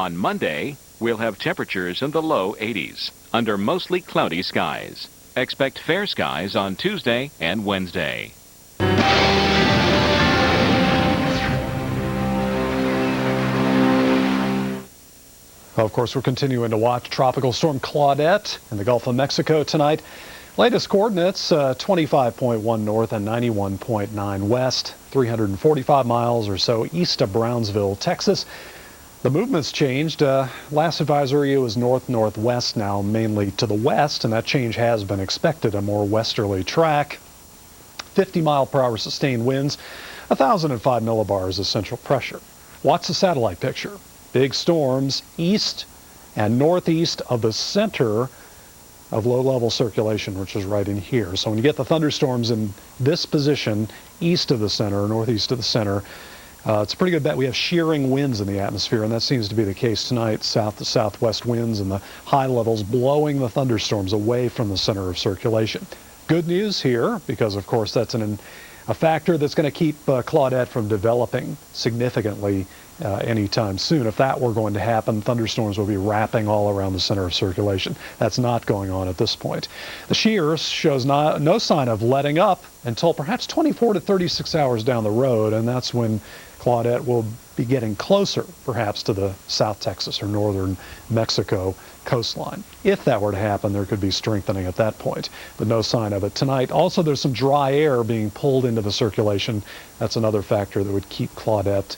On Monday, we'll have temperatures in the low 80s under mostly cloudy skies. Expect fair skies on Tuesday and Wednesday. Well, of course, we're continuing to watch Tropical Storm Claudette in the Gulf of Mexico tonight. Latest coordinates, 25.1 north and 91.9 west, 345 miles or so east of Brownsville, Texas. The movement's changed. Last advisory was north-northwest, now mainly to the west, and that change has been expected, a more westerly track. 50-mile-per-hour sustained winds, 1,005 millibars of central pressure. Watch the satellite picture. Big storms east and northeast of the center of low-level circulation, which is right in here. So when you get the thunderstorms in this position, east of the center, northeast of the center, it's a pretty good bet we have shearing winds in the atmosphere, and that seems to be the case tonight. South to southwest winds and the high levels blowing the thunderstorms away from the center of circulation. Good news here, because of course that's a factor that's going to keep Claudette from developing significantly anytime soon. If that were going to happen, thunderstorms will be wrapping all around the center of circulation. That's not going on at this point. The shear shows no sign of letting up until perhaps 24 to 36 hours down the road, and that's when Claudette will be getting closer, perhaps, to the South Texas or northern Mexico coastline. If that were to happen, there could be strengthening at that point, but no sign of it tonight. Also, there's some dry air being pulled into the circulation. That's another factor that would keep Claudette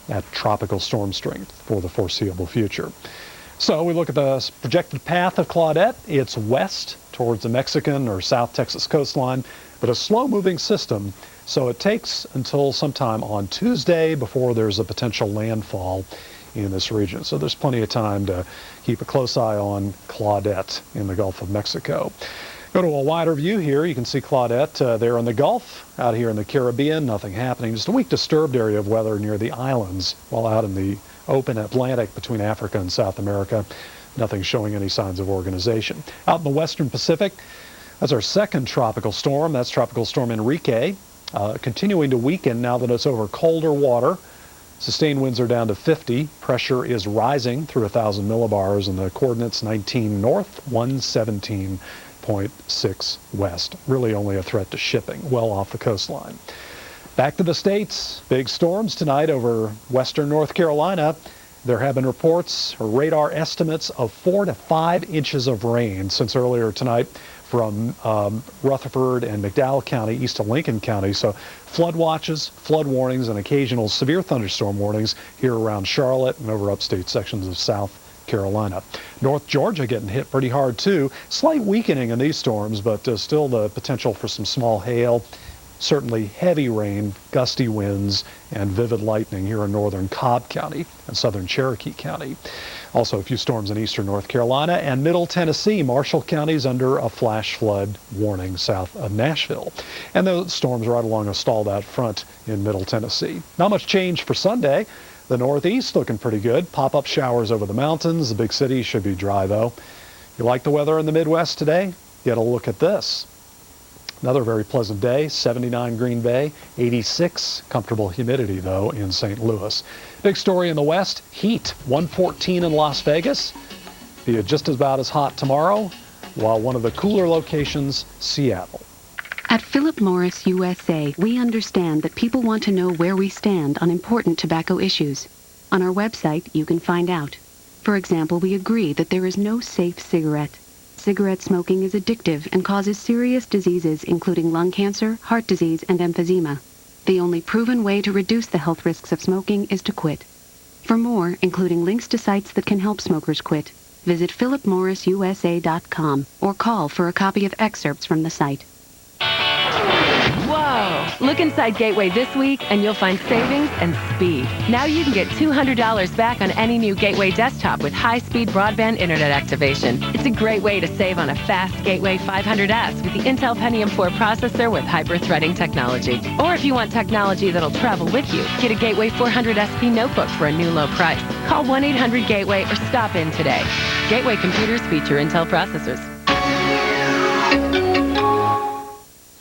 at tropical storm strength for the foreseeable future. So we look at the projected path of Claudette. It's west towards the Mexican or South Texas coastline, but a slow-moving system. So it takes until sometime on Tuesday before there's a potential landfall in this region. So there's plenty of time to keep a close eye on Claudette in the Gulf of Mexico. Go to a wider view here. You can see Claudette there in the Gulf. Out here in the Caribbean, nothing happening. Just a weak disturbed area of weather near the islands, while out in the open Atlantic between Africa and South America, nothing showing any signs of organization. Out in the western Pacific, that's our second tropical storm. That's Tropical Storm Enrique, continuing to weaken now that it's over colder water. Sustained winds are down to 50. Pressure is rising through 1,000 millibars, and the coordinates 19 north, 117.6 west. Really only a threat to shipping, well off the coastline. Back to the states. Big storms tonight over western North Carolina. There have been reports or radar estimates of 4 to 5 inches of rain since earlier tonight from Rutherford and McDowell County east of Lincoln County. So flood watches, flood warnings, and occasional severe thunderstorm warnings here around Charlotte and over upstate sections of South Carolina. North Georgia getting hit pretty hard too. Slight weakening in these storms, but still the potential for some small hail. Certainly heavy rain, gusty winds, and vivid lightning here in northern Cobb County and southern Cherokee County. Also a few storms in eastern North Carolina and middle Tennessee. Marshall County's under a flash flood warning south of Nashville. And those storms right along a stalled out front in middle Tennessee. Not much change for Sunday. The Northeast looking pretty good. Pop-up showers over the mountains. The big cities should be dry though. You like the weather in the Midwest today? Get a look at this. Another very pleasant day, 79 Green Bay, 86. Comfortable humidity, though, in St. Louis. Big story in the West, heat, 114 in Las Vegas. Be just about as hot tomorrow, while one of the cooler locations, Seattle. At Philip Morris USA, we understand that people want to know where we stand on important tobacco issues. On our website, you can find out. For example, we agree that there is no safe cigarette. Cigarette smoking is addictive and causes serious diseases including lung cancer, heart disease, and emphysema. The only proven way to reduce the health risks of smoking is to quit. For more, including links to sites that can help smokers quit, visit philipmorrisusa.com or call for a copy of excerpts from the site. Whoa! Look inside Gateway this week and you'll find savings and speed. Now you can get $200 back on any new Gateway desktop with high-speed broadband internet activation. It's a great way to save on a fast Gateway 500S with the Intel Pentium 4 processor with hyper-threading technology. Or if you want technology that'll travel with you, get a Gateway 400 SP notebook for a new low price. Call 1-800-GATEWAY or stop in today. Gateway computers feature Intel processors.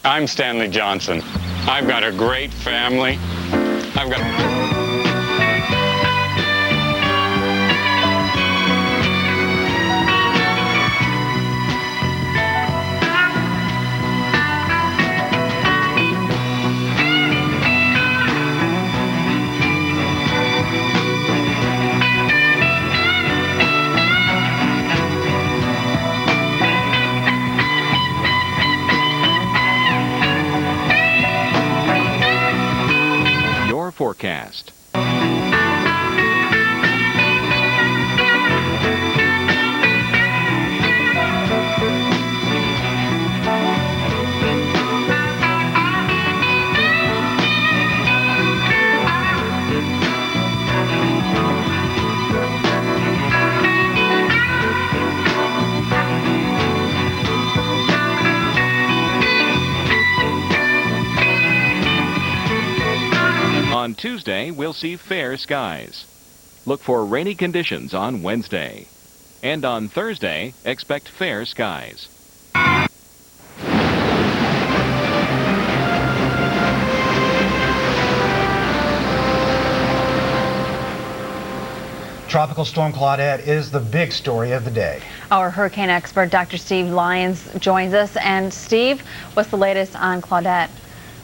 I'm Stanley Johnson. I've got a great family. Tuesday, we'll see fair skies. Look for rainy conditions on Wednesday. And on Thursday, expect fair skies. Tropical Storm Claudette is the big story of the day. Our hurricane expert, Dr. Steve Lyons, joins us. And Steve, what's the latest on Claudette?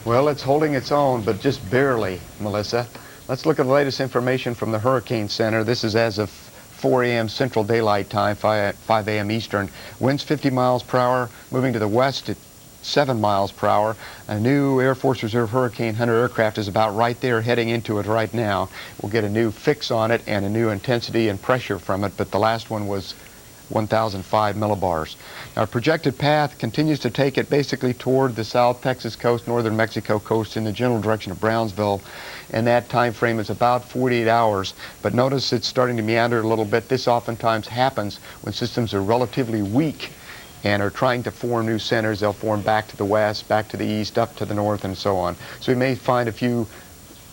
Well, it's holding its own, but just barely, Melissa. Let's look at the latest information from the Hurricane Center. This is as of 4 a.m. Central Daylight Time, 5 a.m. Eastern. Winds 50 miles per hour, moving to the west at 7 miles per hour. A new Air Force Reserve Hurricane Hunter aircraft is about right there heading into it right now. We'll get a new fix on it and a new intensity and pressure from it, but the last one was 1,005 millibars. Our projected path continues to take it basically toward the South Texas coast, northern Mexico coast in the general direction of Brownsville, and that time frame is about 48 hours. But notice it's starting to meander a little bit. This oftentimes happens when systems are relatively weak and are trying to form new centers. They'll form back to the west, back to the east, up to the north, and so on. So we may find a few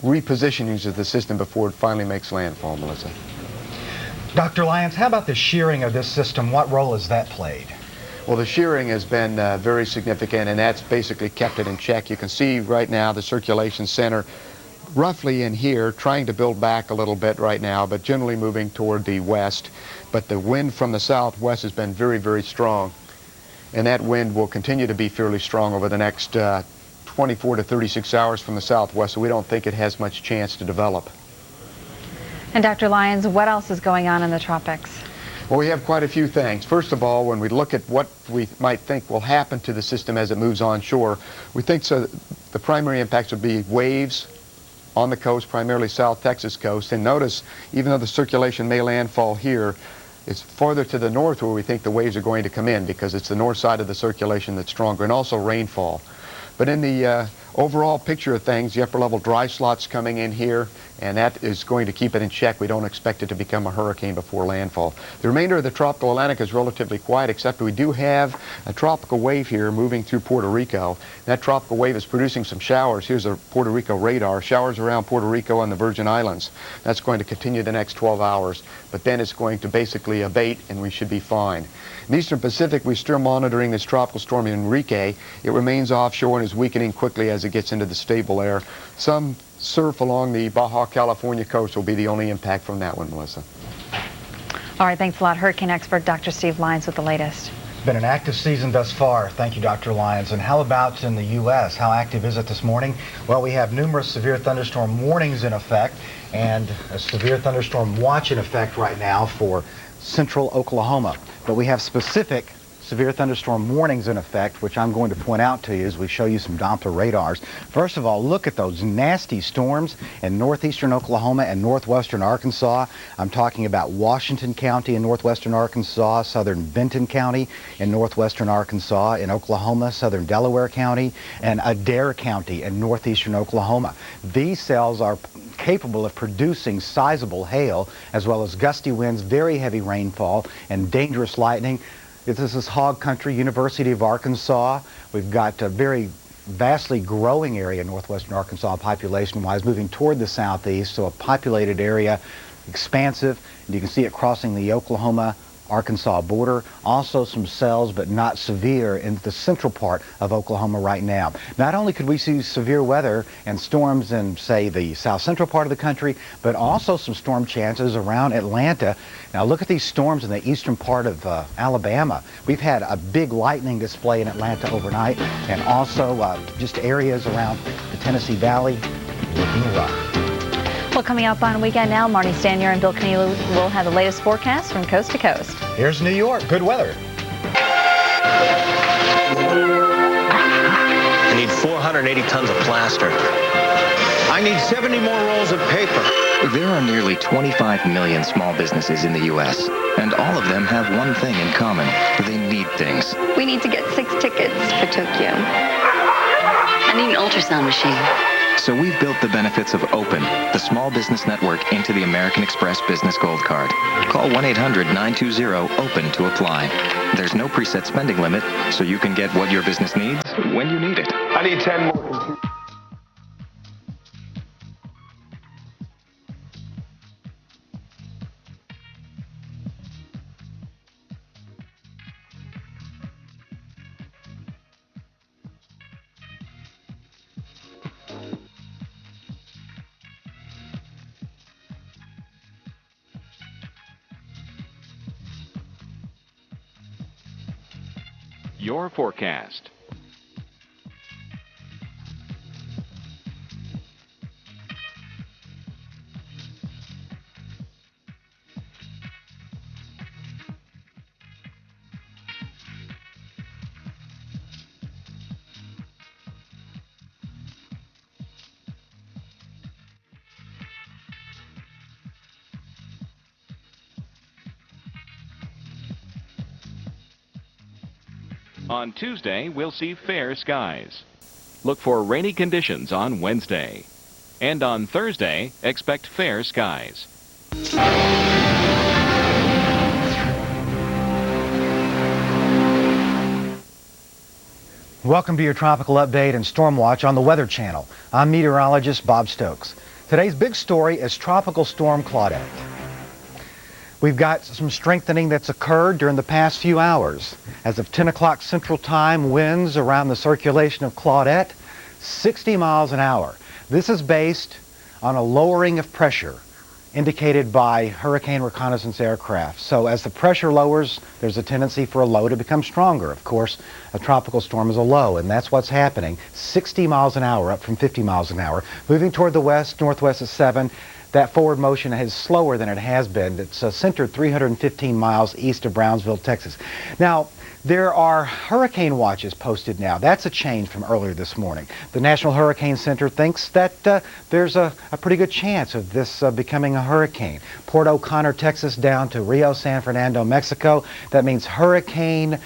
repositionings of the system before it finally makes landfall, Melissa. Dr. Lyons, how about the shearing of this system? What role has that played? Well, the shearing has been very significant, and that's basically kept it in check. You can see right now the circulation center roughly in here, trying to build back a little bit right now, but generally moving toward the west. But the wind from the southwest has been very, very strong. And that wind will continue to be fairly strong over the next 24 to 36 hours from the southwest, so we don't think it has much chance to develop. And Dr. Lyons, what else is going on in the tropics? Well, we have quite a few things. First of all, when we look at what we might think will happen to the system as it moves onshore, we think the primary impacts would be waves on the coast, primarily South Texas coast. And notice, even though the circulation may landfall here, it's farther to the north where we think the waves are going to come in, because it's the north side of the circulation that's stronger, and also rainfall. But in the overall picture of things, the upper level dry slots coming in here, and that is going to keep it in check. We don't expect it to become a hurricane before landfall. The remainder of the tropical Atlantic is relatively quiet, except we do have a tropical wave here moving through Puerto Rico. That tropical wave is producing some showers. Here's a Puerto Rico radar. Showers around Puerto Rico and the Virgin Islands. That's going to continue the next 12 hours, but then it's going to basically abate and we should be fine. In the Eastern Pacific, we're still monitoring this tropical storm Enrique. It remains offshore and is weakening quickly as it gets into the stable air. Some surf along the Baja California coast will be the only impact from that one, Melissa. All right, thanks a lot. Hurricane expert Dr. Steve Lyons with the latest. It's been an active season thus far. Thank you, Dr. Lyons. And how about in the U.S.? How active is it this morning? Well, we have numerous severe thunderstorm warnings in effect and a severe thunderstorm watch in effect right now for central Oklahoma. But we have specific severe thunderstorm warnings in effect, which I'm going to point out to you as we show you some Doppler radars. First of all, look at those nasty storms in northeastern Oklahoma and northwestern Arkansas. I'm talking about Washington County in northwestern Arkansas, southern Benton County in northwestern Arkansas, in Oklahoma, southern Delaware County, and Adair County in northeastern Oklahoma. These cells are capable of producing sizable hail, as well as gusty winds, very heavy rainfall, and dangerous lightning. This is hog country, University of Arkansas. We've got a very vastly growing area in northwestern Arkansas population-wise, moving toward the southeast, so a populated area, expansive, and you can see it crossing the Oklahoma-Arkansas border. Also some cells, but not severe, in the central part of Oklahoma right now. Not only could we see severe weather and storms in, say, the south central part of the country, but also some storm chances around Atlanta. Now look at these storms in the eastern part of Alabama. We've had a big lightning display in Atlanta overnight, and also just areas around the Tennessee Valley looking rough. Well, coming up on Weekend Now, Marty Stanier and Bill Keneally will have the latest forecast from coast to coast. Here's New York. Good weather. I need 480 tons of plaster. I need 70 more rolls of paper. There are nearly 25 million small businesses in the U.S., and all of them have one thing in common. They need things. We need to get 6 tickets for Tokyo. I need an ultrasound machine. So we've built the benefits of Open, the small business network, into the American Express Business Gold Card. Call 1-800-920-OPEN to apply. There's no preset spending limit, so you can get what your business needs when you need it. I need 10 more computers. your forecast. On Tuesday, we'll see fair skies. Look for rainy conditions on Wednesday. And on Thursday, expect fair skies. Welcome to your tropical update and storm watch on the Weather Channel. I'm meteorologist Bob Stokes. Today's big story is Tropical Storm Claudette. We've got some strengthening that's occurred during the past few hours. As of 10 o'clock Central Time, winds around the circulation of Claudette, 60 miles an hour. This is based on a lowering of pressure indicated by hurricane reconnaissance aircraft. So as the pressure lowers, there's a tendency for a low to become stronger. Of course, a tropical storm is a low, and that's what's happening. 60 miles an hour, up from 50 miles an hour. Moving toward the west, northwest at 7. That forward motion is slower than it has been. It's centered 315 miles east of Brownsville, Texas. Now, there are hurricane watches posted now. That's a change from earlier this morning. The National Hurricane Center thinks that there's a pretty good chance of this becoming a hurricane. Port O'Connor, Texas, down to Rio San Fernando, Mexico. That means hurricane